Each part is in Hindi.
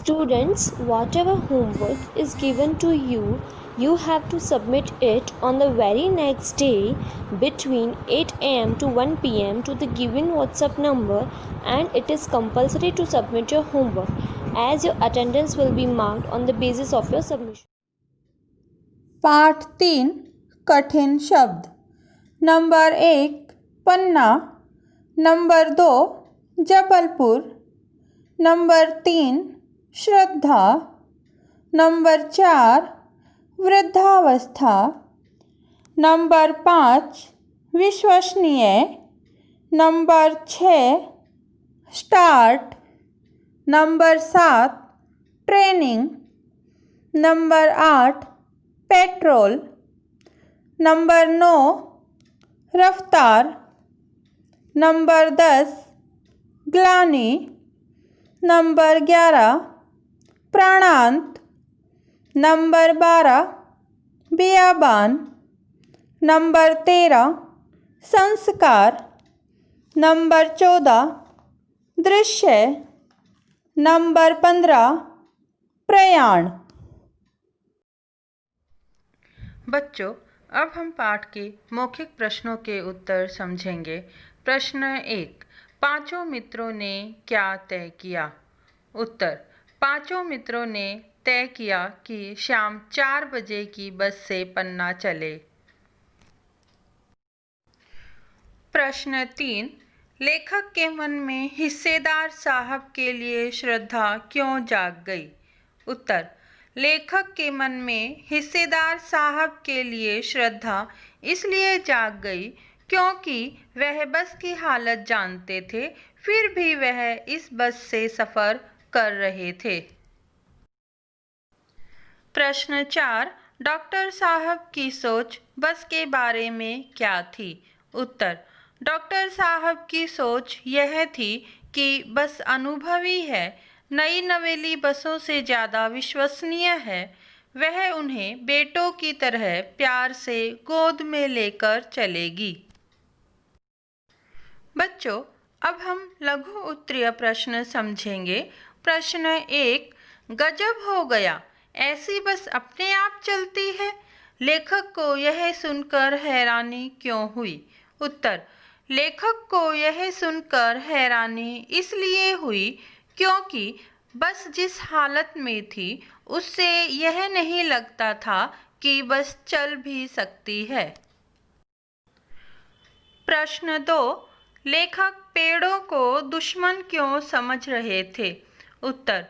Students, whatever homework is given to you, you have to submit it on the very next day between 8 am to 1 pm to the given WhatsApp number, and it is compulsory to submit your homework as your attendance will be marked on the basis of your submission. पाठ 3 कठिन शब्द। नंबर 1 पन्ना, नंबर 2 जबलपुर, नंबर 3 श्रद्धा, नंबर 4 वृद्धावस्था, नंबर 5 विश्वसनीय, number 6 start, number 7 training, number 8 petrol, number 9 रफ्तार, नंबर 10 ग्लानि, नंबर 11 प्राणांत, नंबर 12 बियाबान, नंबर 13 संस्कार, नंबर 14 दृश्य, नंबर 15 प्रयाण। बच्चों, अब हम पाठ के मौखिक प्रश्नों के उत्तर समझेंगे। प्रश्न 1, पांचों मित्रों ने क्या तय किया? उत्तर, पांचों मित्रों ने तय किया कि शाम 4 बजे की बस से पन्ना चले। प्रश्न 3, लेखक के मन में हिस्सेदार साहब के लिए श्रद्धा क्यों जाग गई? उत्तर, लेखक के मन में हिस्सेदार साहब के लिए श्रद्धा इसलिए जाग गई क्योंकि वह बस की हालत जानते थे, फिर भी वह इस बस से सफ़र कर रहे थे। प्रश्न 4, डॉक्टर साहब की सोच बस के बारे में क्या थी? उत्तर, डॉक्टर साहब की सोच यह थी कि बस अनुभवी है, नई नवेली बसों से ज़्यादा विश्वसनीय है, वह उन्हें बेटों की तरह प्यार से गोद में लेकर चलेगी। बच्चों, अब हम लघु उत्तरीय प्रश्न समझेंगे। प्रश्न 1, गजब हो गया, ऐसी बस अपने आप चलती है। लेखक को यह सुनकर हैरानी क्यों हुई? उत्तर, लेखक को यह सुनकर हैरानी इसलिए हुई क्योंकि बस जिस हालत में थी उससे यह नहीं लगता था कि बस चल भी सकती है। प्रश्न 2, लेखक पेड़ों को दुश्मन क्यों समझ रहे थे? उत्तर,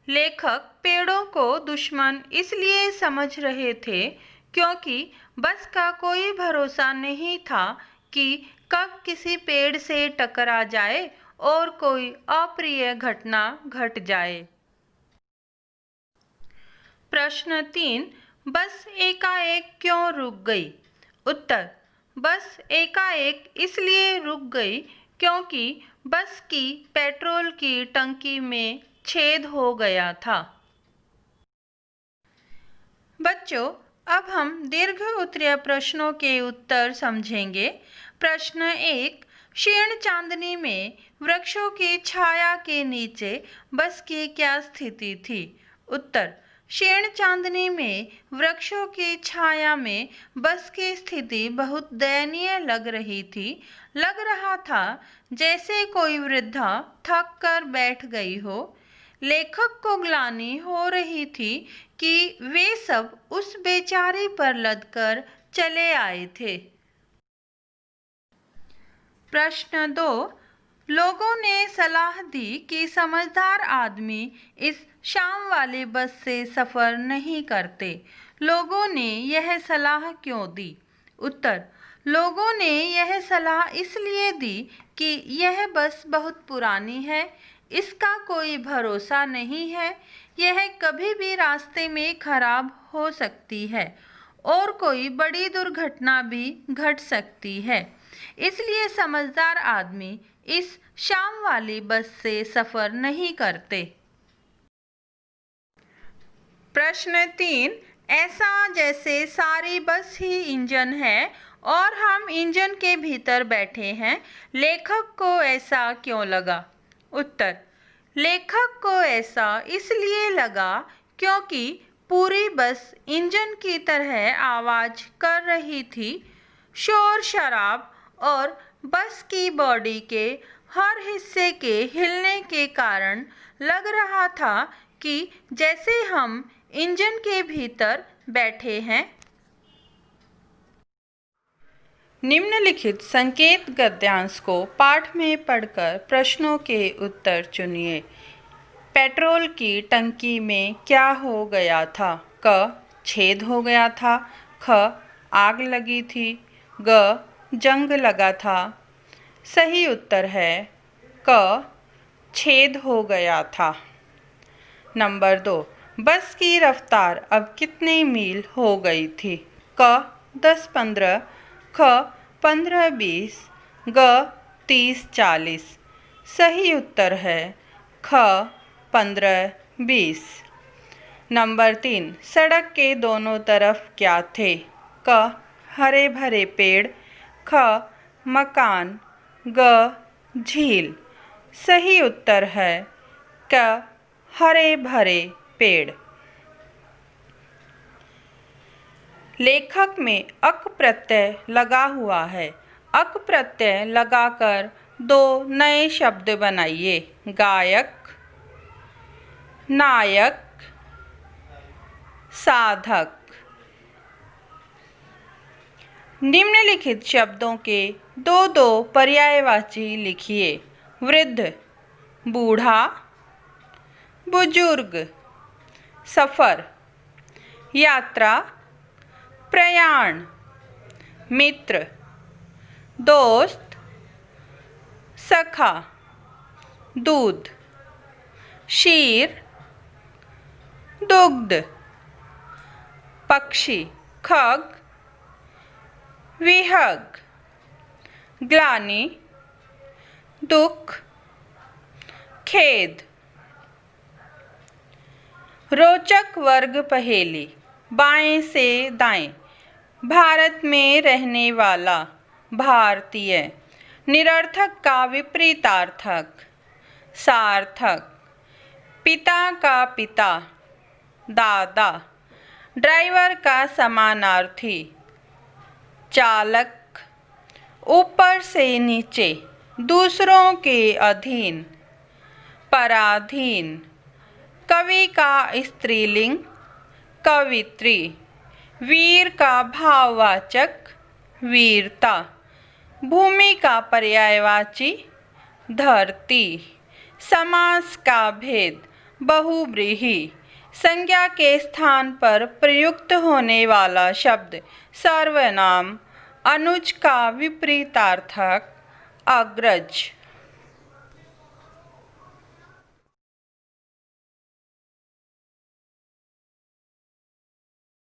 लेखक पेड़ों को दुश्मन इसलिए समझ रहे थे क्योंकि बस का कोई भरोसा नहीं था कि कब किसी पेड़ से टकरा जाए और कोई अप्रिय घटना घट जाए। प्रश्न 3, बस एकाएक क्यों रुक गई? उत्तर, बस एकाएक इसलिए रुक गई क्योंकि बस की पेट्रोल की टंकी में छेद हो गया था। बच्चों, अब हम दीर्घ उत्तरीय प्रश्नों के उत्तर समझेंगे। प्रश्न 1, क्षीण चांदनी में वृक्षों की छाया के नीचे बस की क्या स्थिति थी? उत्तर, क्षीण चांदनी में वृक्षों की छाया में बस की स्थिति बहुत दयनीय लग रही थी। लग रहा था जैसे कोई वृद्धा थक कर बैठ गई हो। लेखक को ग्लानि हो रही थी कि वे सब उस बेचारी पर लदकर चले आए थे। प्रश्न 2, लोगों ने सलाह दी कि समझदार आदमी इस शाम वाली बस से सफ़र नहीं करते। लोगों ने यह सलाह क्यों दी? उत्तर, लोगों ने यह सलाह इसलिए दी कि यह बस बहुत पुरानी है, इसका कोई भरोसा नहीं है, यह कभी भी रास्ते में खराब हो सकती है और कोई बड़ी दुर्घटना भी घट सकती है, इसलिए समझदार आदमी इस शाम वाली बस से सफ़र नहीं करते। प्रश्न 3, ऐसा जैसे सारी बस ही इंजन है और हम इंजन के भीतर बैठे हैं, लेखक को ऐसा क्यों लगा? उत्तर, लेखक को ऐसा इसलिए लगा क्योंकि पूरी बस इंजन की तरह आवाज़ कर रही थी। शोर शराब और बस की बॉडी के हर हिस्से के हिलने के कारण लग रहा था कि जैसे हम इंजन के भीतर बैठे हैं। निम्नलिखित संकेत गद्यांश को पाठ में पढ़कर प्रश्नों के उत्तर चुनिए। पेट्रोल की टंकी में क्या हो गया था? क. छेद हो गया था। ख. आग लगी थी। ग. जंग लगा था। सही उत्तर है क. छेद हो गया था। नंबर 2. बस की रफ्तार अब कितने मील हो गई थी? क. 10-15। ख. 15-20। ग. 30-40। सही उत्तर है ख. 15-20। नंबर 3. सड़क के दोनों तरफ क्या थे? क. हरे भरे पेड़। ख. मकान। ग. झील। सही उत्तर है क. हरे भरे पेड़। लेखक में अक प्रत्यय लगा हुआ है। अक प्रत्यय लगाकर 2 नए शब्द बनाइए। गायक, नायक, साधक। निम्नलिखित शब्दों के 2-2 पर्यायवाची लिखिए। वृद्ध, बूढ़ा, बुजुर्ग। सफ़र, यात्रा, प्रयाण। मित्र, दोस्त, सखा। दूध, क्षीर, दुग्ध। पक्षी, खग, विहग। ग्लानि, दुख, खेद। रोचक वर्ग पहेली। बाएं से दाएं। भारत में रहने वाला, भारतीय। निरर्थक का विपरीतार्थक, सार्थक। पिता का पिता, दादा। ड्राइवर का समानार्थी, चालक। ऊपर से नीचे, दूसरों के अधीन, पराधीन। कवि का स्त्रीलिंग, कवित्री। वीर का भाववाचक, वीरता। भूमि का पर्यायवाची, धरती। समास का भेद, बहुव्रीहि। संज्ञा के स्थान पर प्रयुक्त होने वाला शब्द सर्वनाम। अनुज का विपरीतार्थक, अग्रज।